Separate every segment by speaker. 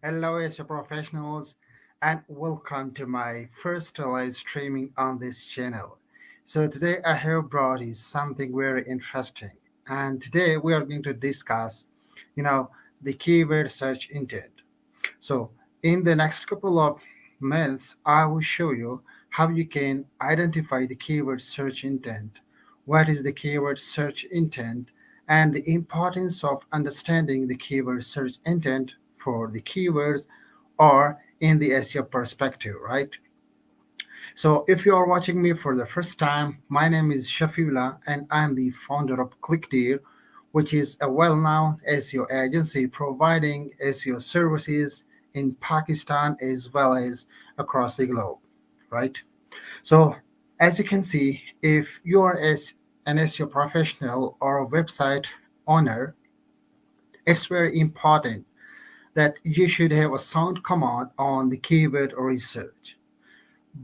Speaker 1: Hello, SEO professionals, and welcome to my first live streaming on this channel. So, today I have brought you something very interesting, and today we are going to discuss, you know, the keyword search intent. So, in the next couple of minutes, I will show you how you can identify the keyword search intent, what is the keyword search intent, and the importance of understanding the keyword search intent for the keywords or in the SEO perspective, right? So, if you are watching me for the first time, my name is Shafiullah and I'm the founder of ClickDeer, which is a well known SEO agency providing SEO services in Pakistan as well as across the globe, right? So, as you can see, if you are an SEO professional or a website owner, it's very important that you should have a sound command on the keyword research.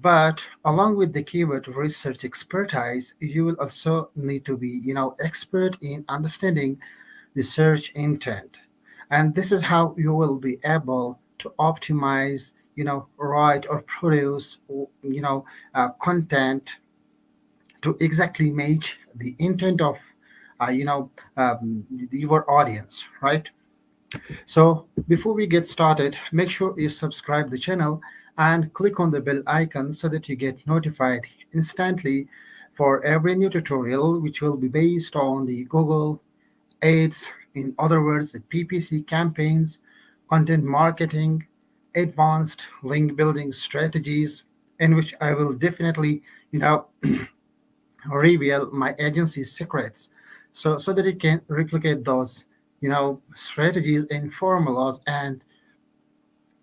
Speaker 1: But along with the keyword research expertise, you will also need to be, expert in understanding the search intent. And this is how you will be able to optimize, write or produce, content to exactly match the intent of, your audience, right? So before we get started, make sure you subscribe the channel and click on the bell icon so that you get notified instantly for every new tutorial which will be based on the Google Ads, in other words, the PPC campaigns, content marketing, advanced link building strategies, in which I will definitely, you know, reveal my agency's secrets so that you can replicate those strategies and formulas and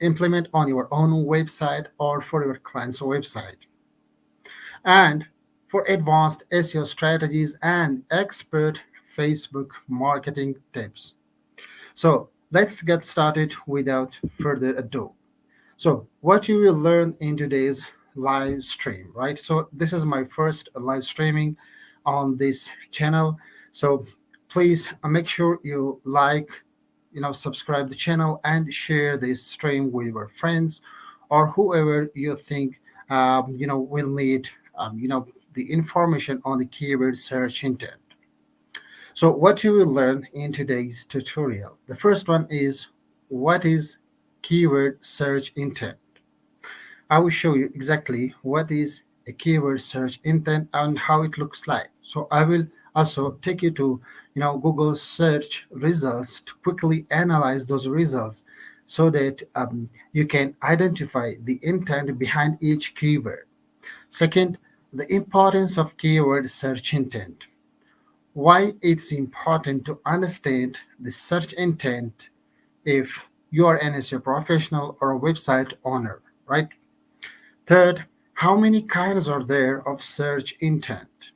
Speaker 1: implement on your own website or for your client's website. And for advanced SEO strategies and expert Facebook marketing tips. So let's get started without further ado. So, what you will learn in today's live stream, right? So, this is my first live streaming on this channel. So, please make sure you like, subscribe the channel and share this stream with your friends or whoever you think, will need, the information on the keyword search intent. So, what you will learn in today's tutorial. The first one is what is keyword search intent. I will show you exactly what is a keyword search intent and how it looks like. So I will also take you to Google search results to quickly analyze those results so that you can identify the intent behind each keyword. Second, the importance of keyword search intent. Why it's important to understand the search intent if you are an SEO professional or a website owner, right? Third, how many kinds are there of search intent?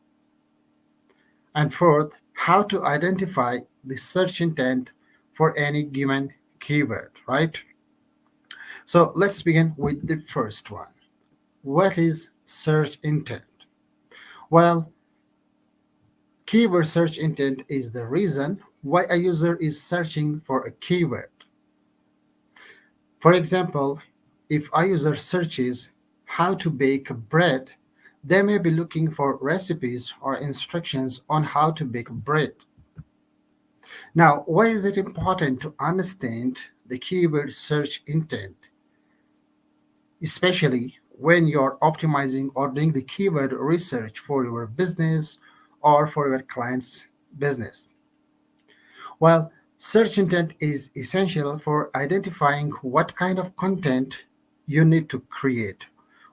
Speaker 1: And fourth, how to identify the search intent for any given keyword, right? So let's begin with the first one. What is search intent? Well, keyword search intent is the reason why a user is searching for a keyword. For example, if a user searches how to bake bread, they may be looking for recipes or instructions on how to bake bread. Now, why is it important to understand the keyword search intent, especially when you're optimizing or doing the keyword research for your business or for your client's business? Well, search intent is essential for identifying what kind of content you need to create,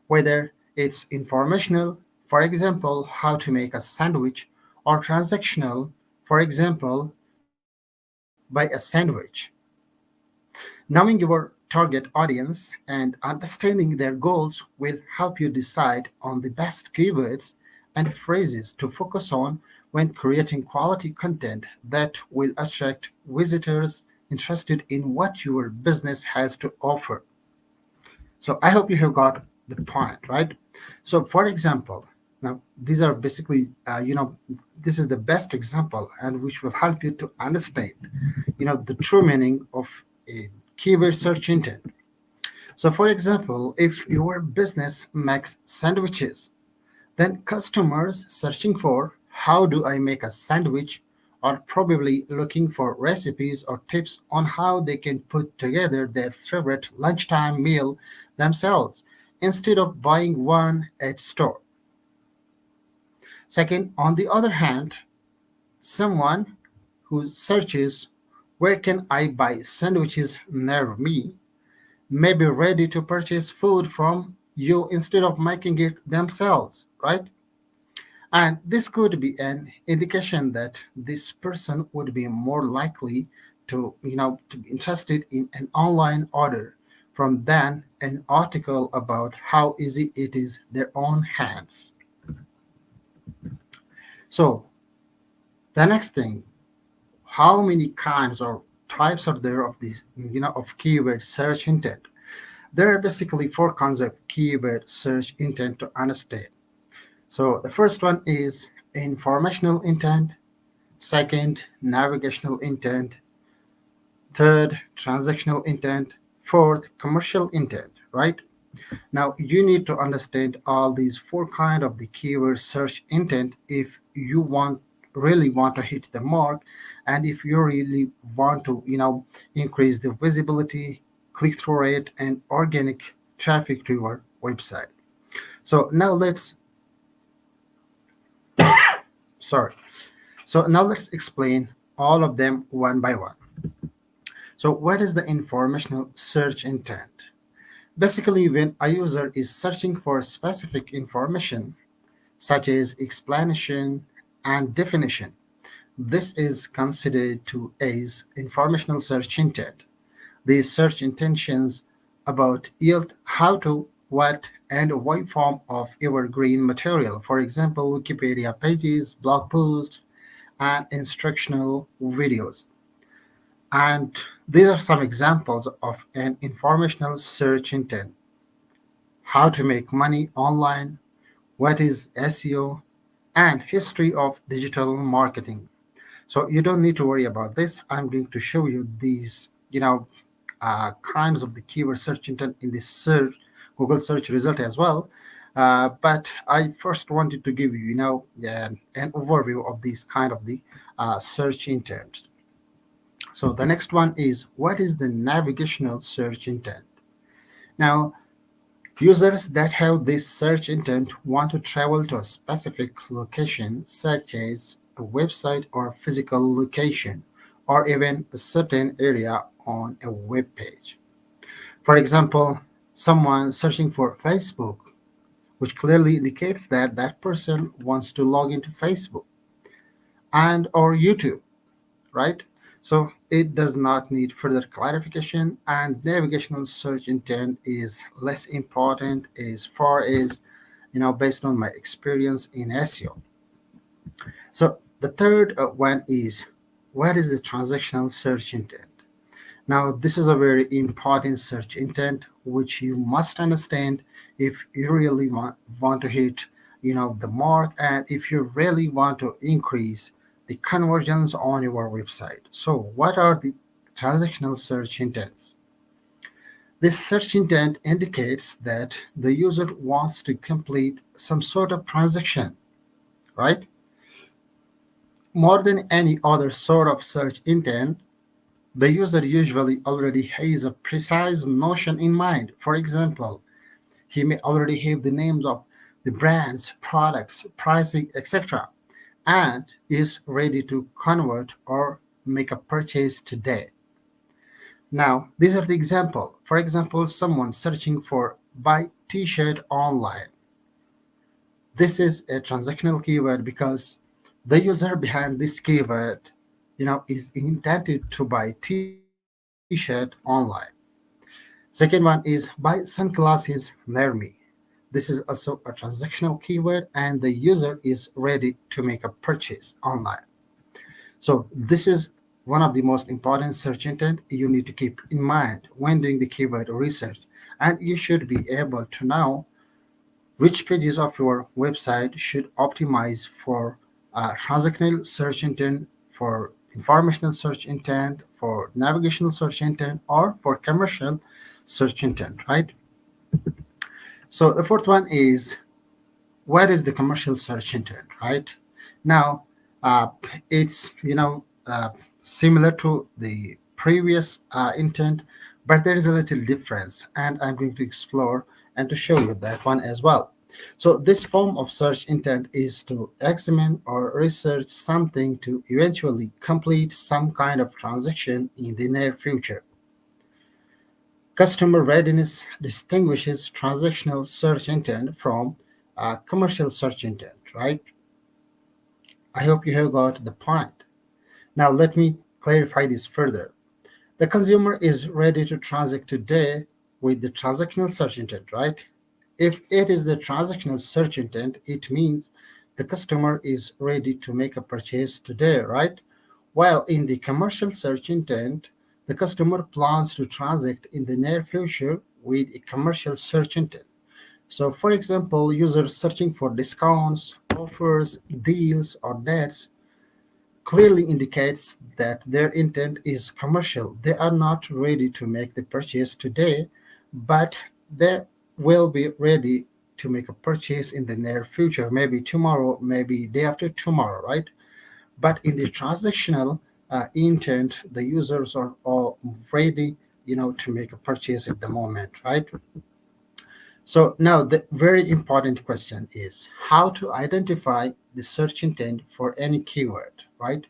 Speaker 1: whether it's informational, for example, how to make a sandwich, or transactional, for example, buy a sandwich. Knowing your target audience and understanding their goals will help you decide on the best keywords and phrases to focus on when creating quality content that will attract visitors interested in what your business has to offer. So I hope you have got the point, right? So, for example, Now, these are basically, this is the best example and which will help you to understand, the true meaning of a keyword search intent. So, for example, if your business makes sandwiches, then customers searching for how do I make a sandwich are probably looking for recipes or tips on how they can put together their favorite lunchtime meal themselves instead of buying one at store. Second, on the other hand, someone who searches where can I buy sandwiches near me may be ready to purchase food from you instead of making it themselves, right? And this could be an indication that this person would be more likely to be interested in an online order from than an article about how easy it is their own hands. So the next thing, how many kinds or types are there of these, of keyword search intent? There are basically four kinds of keyword search intent to understand. So the first one is informational intent, second, navigational intent, third, transactional intent, fourth, commercial intent, right? Now you need to understand all these four kind of the keyword search intent if you really want to hit the mark and if you really want to, increase the visibility, click-through rate and organic traffic to your website. So now let's sorry. So now let's explain all of them one by one. So what is the informational search intent? Basically, when a user is searching for specific information, such as explanation and definition, this is considered to as informational search intent. These search intentions about yield how to, what, and why form of evergreen material. For example, Wikipedia pages, blog posts, and instructional videos. And these are some examples of an informational search intent. How to make money online, what is SEO, and history of digital marketing. So you don't need to worry about this. I'm going to show you these, kinds of the keyword search intent in this search, Google search result as well. But I first wanted to give you, an overview of these kind of the search intent. So the next one is what is the navigational search intent? Now, users that have this search intent want to travel to a specific location, such as a website or physical location, or even a certain area on a web page. For example, someone searching for Facebook, which clearly indicates that that person wants to log into Facebook and or YouTube, right? So it does not need further clarification, and navigational search intent is less important as far as based on my experience in SEO. So the third one is what is the transactional search intent? Now this is a very important search intent which you must understand if you really want to hit the mark and if you really want to increase the conversions on your website. So what are the transactional search intents? This search intent indicates that the user wants to complete some sort of transaction, right? More than any other sort of search intent, the user usually already has a precise notion in mind. For example, he may already have the names of the brands, products, pricing, etc., and is ready to convert or make a purchase today. Now, these are the example. For example, someone searching for buy t-shirt online. This is a transactional keyword because the user behind this keyword, is intended to buy t-shirt online. Second one is buy sunglasses near me. This is also a transactional keyword and the user is ready to make a purchase online. So this is one of the most important search intent you need to keep in mind when doing the keyword research. And you should be able to know which pages of your website should optimize for transactional search intent, for informational search intent, for navigational search intent, or for commercial search intent, right? So the fourth one is, what is the commercial search intent, right? Now, uh, it's similar to the previous intent, but there is a little difference, and I'm going to explore and to show you that one as well. So this form of search intent is to examine or research something to eventually complete some kind of transaction in the near future. Customer readiness distinguishes transactional search intent from commercial search intent, right? I hope you have got the point. Now, let me clarify this further. The consumer is ready to transact today with the transactional search intent, right? If it is the transactional search intent, it means the customer is ready to make a purchase today, right? While in the commercial search intent, the customer plans to transact in the near future with a commercial search intent. So, for example, users searching for discounts, offers, deals, or nets clearly indicates that their intent is commercial. They are not ready to make the purchase today, but they will be ready to make a purchase in the near future, maybe tomorrow, maybe day after tomorrow, right? But in the transactional intent, the users are all ready, to make a purchase at the moment, right? So now the very important question is how to identify the search intent for any keyword, right?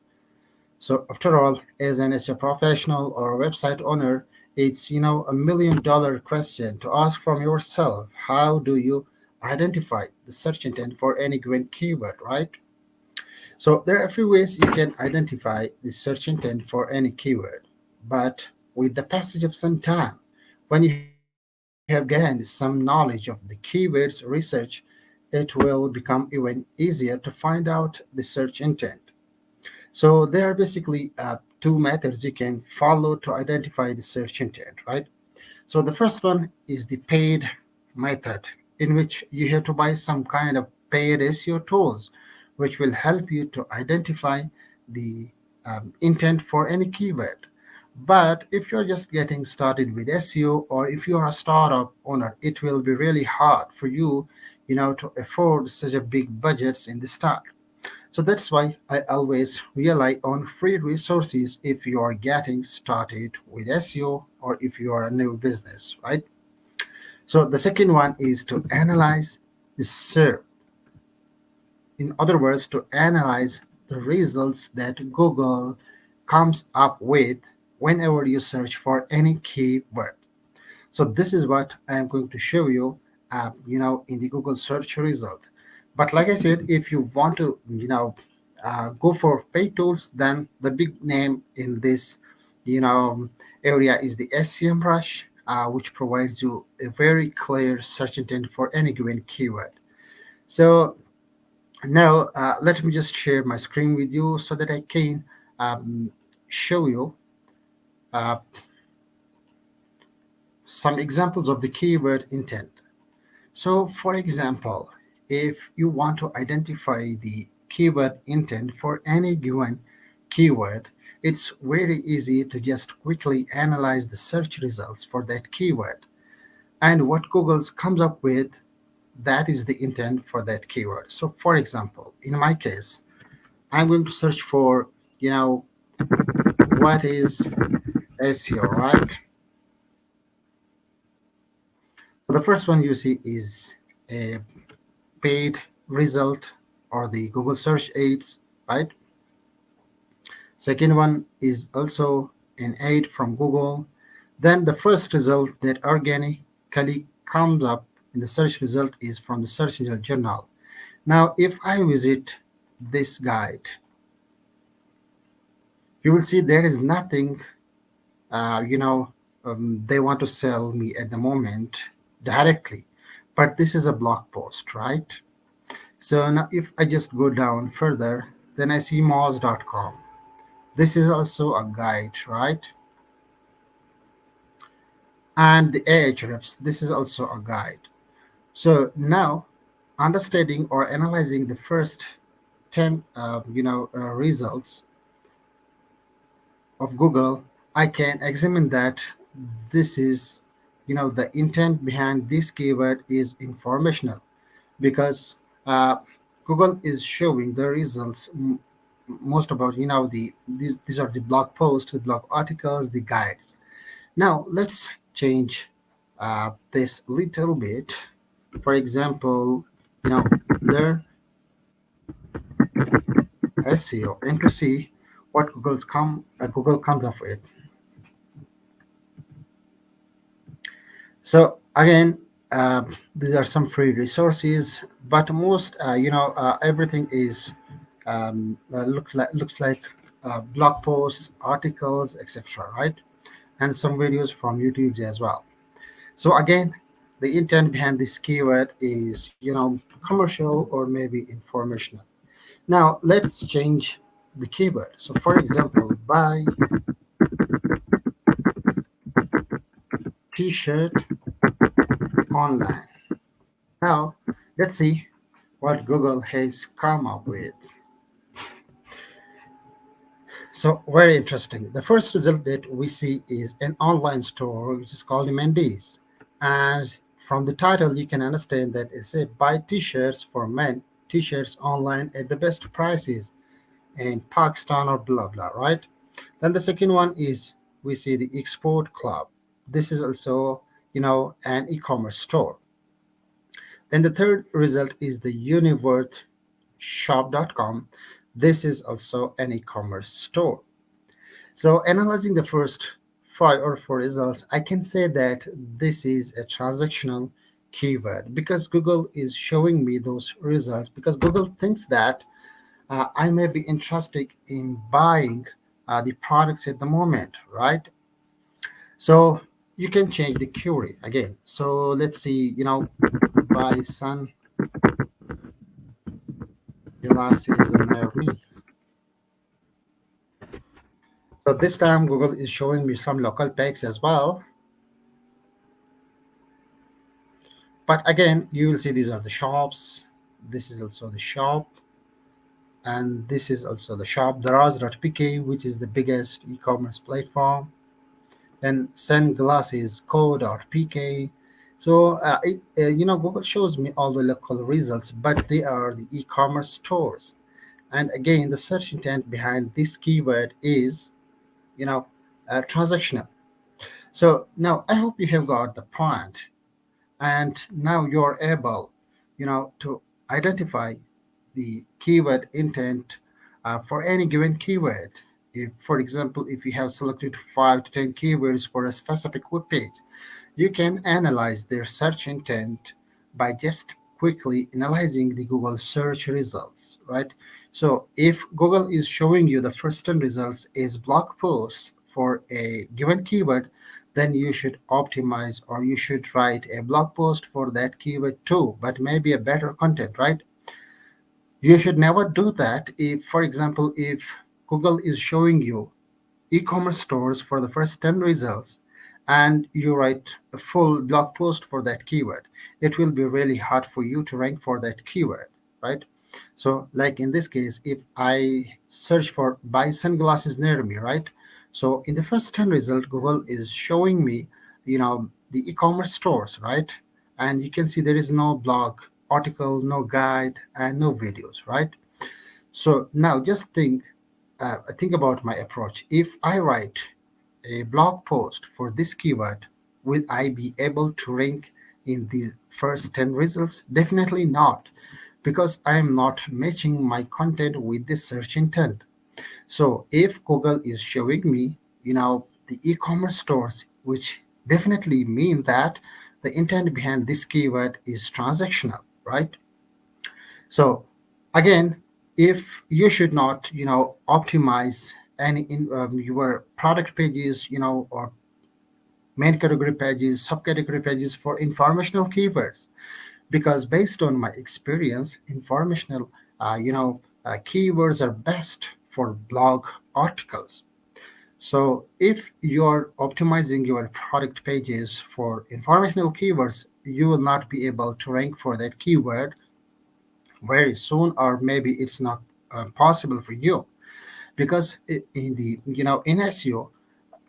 Speaker 1: So after all, as an SEO professional or a website owner, it's $1 million question to ask from yourself. How do you identify the search intent for any given keyword, right? So there are a few ways you can identify the search intent for any keyword. But with the passage of some time, when you have gained some knowledge of the keywords research, it will become even easier to find out the search intent. So there are basically two methods you can follow to identify the search intent, right? So the first one is the paid method, in which you have to buy some kind of paid SEO tools, which will help you to identify the intent for any keyword. But if you're just getting started with SEO, or if you're a startup owner, it will be really hard for you, to afford such a big budgets in the start. So that's why I always rely on free resources if you are getting started with SEO or if you are a new business, right? So the second one is to analyze the SERP. In other words, to analyze the results that Google comes up with whenever you search for any keyword. So this is what I am going to show you, in the Google search result. But like I said, if you want to, go for paid tools, then the big name in this, you know, area is the SEMrush, which provides you a very clear search intent for any given keyword. So now let me just share my screen with you so that I can um, show you uh, some examples of the keyword intent. So, for example, if you want to identify the keyword intent for any given keyword, it's very easy to just quickly analyze the search results for that keyword. And what Google comes up with, that is the intent for that keyword. So, for example, in my case, I'm going to search for, you know, what is SEO, right? So the first one you see is a paid result or the Google search aids, right? Second one is also an aid from Google. Then the first result that organically comes up in the search result is from the Search Engine Journal. Now, if I visit this guide, you will see there is nothing, uh, you know, they want to sell me at the moment directly. But this is a blog post, right? So now if I just go down further, then I see moz.com. This is also a guide, right? And the Ahrefs, this is also a guide. So now understanding or analyzing the first 10 results of Google, I can examine that this is, the intent behind this keyword is informational, because uh, Google is showing the results most about, these are the blog posts, the blog articles, the guides. Now let's change this little bit. For example, learn SEO and to see what Google comes up with. So again, these are some free resources, but most, everything is looks like blog posts, articles, etc. Right, and some videos from YouTube as well. So again, the intent behind this keyword is, commercial or maybe informational. Now let's change the keyword. So for example, buy t-shirt online. Now let's see what Google has come up with. So very interesting. The first result that we see is an online store which is called Mendy's, and from the title you can understand that it's a buy t-shirts for men, t-shirts online at the best prices in Pakistan or blah blah, right? Then the second one is we see the Export Club. This is also, an e-commerce store. Then the third result is the uniworthshop.com. This is also an e-commerce store. So analyzing the first five or four results, I can say that this is a transactional keyword because Google is showing me those results because Google thinks that I may be interested in buying the products at the moment, right? So you can change the query again. So let's see, buy sunglasses near me. So this time Google is showing me some local packs as well. But again, you will see these are the shops. This is also the shop, and this is also the shop. Daraz.pk, which is the biggest e-commerce platform. Then sunglasses co.pk. So Google shows me all the local results, but they are the e-commerce stores. And again, the search intent behind this keyword is, you know, transactional. So now I hope you have got the point, and now you're able, to identify the keyword intent for any given keyword. If, for example, if you have selected 5 to 10 keywords for a specific web page, you can analyze their search intent by just quickly analyzing the Google search results, right? So if Google is showing you the first 10 results is blog posts for a given keyword, then you should optimize or you should write a blog post for that keyword too, but maybe a better content, right? You should never do that if, for example, if Google is showing you e-commerce stores for the first 10 results and you write a full blog post for that keyword, it will be really hard for you to rank for that keyword, right? So like in this case, if I search for buy sunglasses near me, right? So in the first 10 result, Google is showing me, the e-commerce stores, right? And you can see there is no blog article, no guide, and no videos, right? So now just think about my approach. If I write a blog post for this keyword, will I be able to rank in the first 10 results? Definitely not, because I am not matching my content with the search intent. So if Google is showing me, the e-commerce stores, which definitely mean that the intent behind this keyword is transactional, right? So again, if you should not, optimize any your product pages, or main category pages, subcategory pages for informational keywords, because based on my experience, informational, keywords are best for blog articles. So if you're optimizing your product pages for informational keywords, you will not be able to rank for that keyword very soon, or maybe it's not possible for you, because in the in SEO,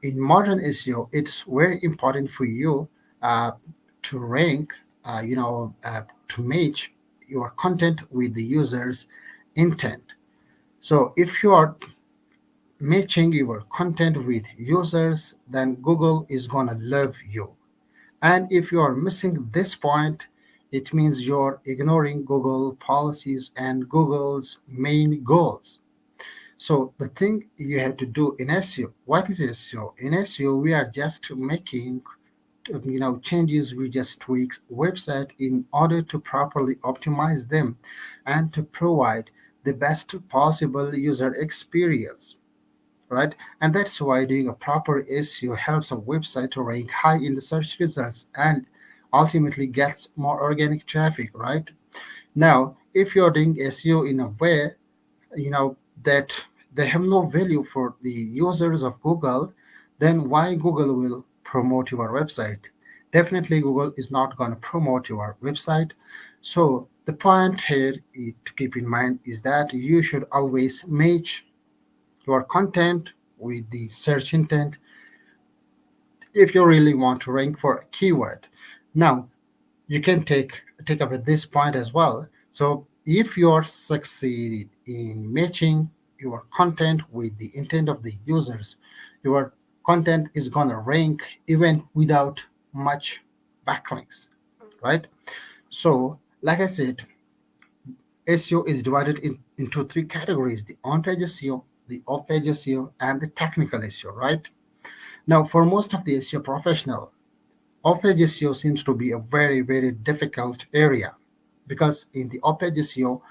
Speaker 1: in modern SEO, it's very important for you uh, to rank, to match your content with the user's intent. So if you are matching your content with users, then Google is gonna love you. And if you are missing this point, it means you're ignoring Google policies and Google's main goals. So the thing you have to do in SEO, what is SEO? In SEO, we are just making changes. We just tweak website in order to properly optimize them and to provide the best possible user experience, right? And that's why doing a proper SEO helps a website to rank high in the search results and ultimately gets more organic traffic, right? Now, if you're doing SEO in a way, that they have no value for the users of Google, then why Google will promote your website? Definitely Google is not going to promote your website. So the point here to keep in mind is that you should always match your content with the search intent if you really want to rank for a keyword. Now, you can take up at this point as well. So if you're succeeded in matching your content with the intent of the users, your content is gonna rank even without much backlinks, right? So, like I said, SEO is divided into three categories: the on-page SEO, the off-page SEO, and the technical SEO, right? Now, for most of the SEO professional, off-page SEO seems to be a very, very difficult area, because in the off-page SEO,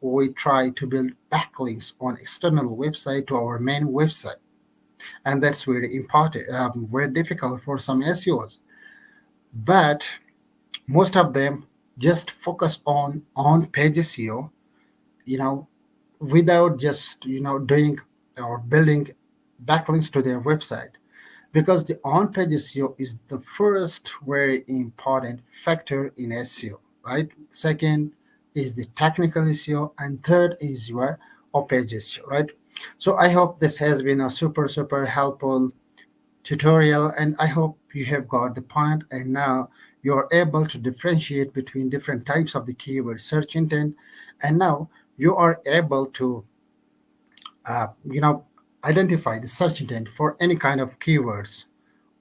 Speaker 1: we try to build backlinks on external website to our main website, and that's very important, very difficult for some SEOs. But most of them just focus on-page SEO, you know, without just doing or building backlinks to their website, because the on-page SEO is the first very important factor in SEO, right? Second is the technical SEO, and third is your off-page SEO, right? So I hope this has been a super super helpful tutorial, and I hope you have got the point, and now you're able to differentiate between different types of the keyword search intent, and now you are able to uh, you know identify the search intent for any kind of keywords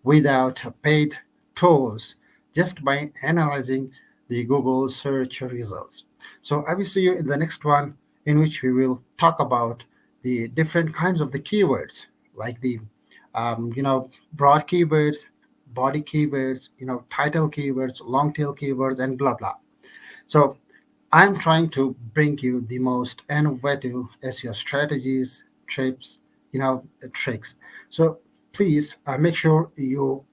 Speaker 1: without paid tools, just by analyzing the Google search results. So I will see you in the next one, in which we will talk about the different kinds of the keywords, like the broad keywords, body keywords, title keywords, long tail keywords, and blah blah. So I'm trying to bring you the most innovative SEO strategies, tips, tricks. So please make sure you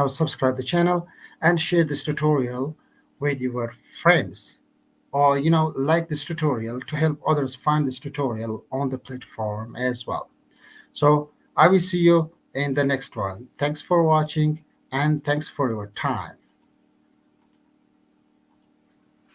Speaker 1: subscribe the channel and share this tutorial with your friends, or like this tutorial to help others find this tutorial on the platform as well. So I will see you in the next one. Thanks for watching, and thanks for your time.